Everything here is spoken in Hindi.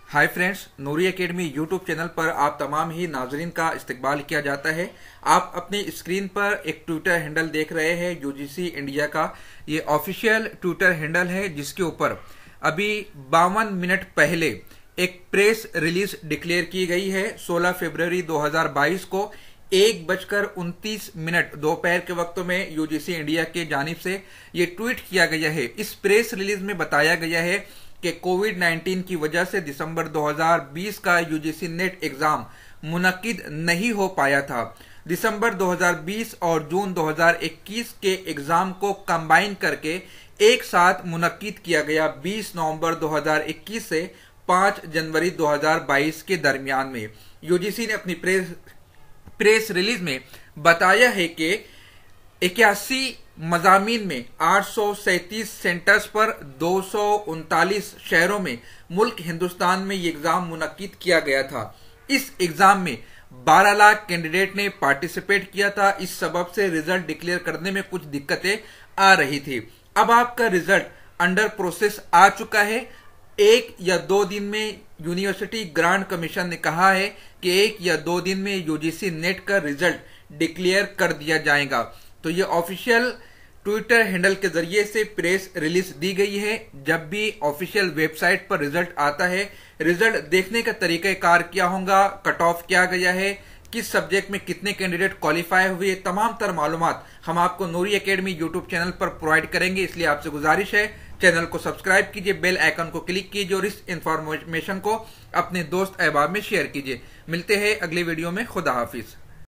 हाय फ्रेंड्स, नूरी एकेडमी यूट्यूब चैनल पर आप तमाम ही नाजरीन का इस्तकबाल किया जाता है। आप अपनी स्क्रीन पर एक ट्विटर हैंडल देख रहे हैं यूजीसी इंडिया का। ये ऑफिशियल ट्विटर हैंडल है जिसके ऊपर अभी 52 मिनट पहले एक प्रेस रिलीज डिक्लेयर की गई है। 16 फरवरी 2022 को 1:29 दोपहर के वक्त में यूजीसी इंडिया के जानिब से ये ट्वीट किया गया है। इस प्रेस रिलीज में बताया गया है कि कोविड-19 की वजह से दिसंबर 2020 का यूजीसी नेट एग्जाम मुनक्किद नहीं हो पाया था। दिसंबर 2020 और जून 2021 के एग्जाम को कंबाइन करके एक साथ मुनक्किद किया गया 20 नवंबर 2021 से 5 जनवरी 2022 के दरमियान में। यूजीसी ने अपनी प्रेस रिलीज में बताया है कि 81 मजामीन में 837 सेंटर्स पर 239 शहरों में मुल्क हिंदुस्तान में ये एग्जाम मुनक्किद किया गया था। इस एग्जाम में 12 लाख कैंडिडेट ने पार्टिसिपेट किया था। इस सबब से रिजल्ट डिक्लेयर करने में कुछ दिक्कतें आ रही थी। अब आपका रिजल्ट अंडर प्रोसेस आ चुका है। 1 या 2 दिन में यूनिवर्सिटी ग्रांट कमीशन ने कहा है कि 1 या 2 दिन में यूजीसी नेट का रिजल्ट डिक्लेयर कर दिया जाएगा। तो ये ऑफिशियल ट्विटर हैंडल के जरिए से प्रेस रिलीज दी गई है। जब भी ऑफिशियल वेबसाइट पर रिजल्ट आता है, रिजल्ट देखने का तरीकाकार क्या होगा, कट ऑफ क्या गया है, किस सब्जेक्ट में कितने कैंडिडेट क्वालिफाई हुए, तमाम तर मालूमात हम आपको नूरी एकेडमी यूट्यूब चैनल पर प्रोवाइड करेंगे। इसलिए आपसे गुजारिश है, चैनल को सब्सक्राइब कीजिए, बेल आइकन को क्लिक कीजिए और इस इंफॉर्मेशन को अपने दोस्त अहबाब में शेयर कीजिए। मिलते हैं अगले वीडियो में। खुदा हाफिज।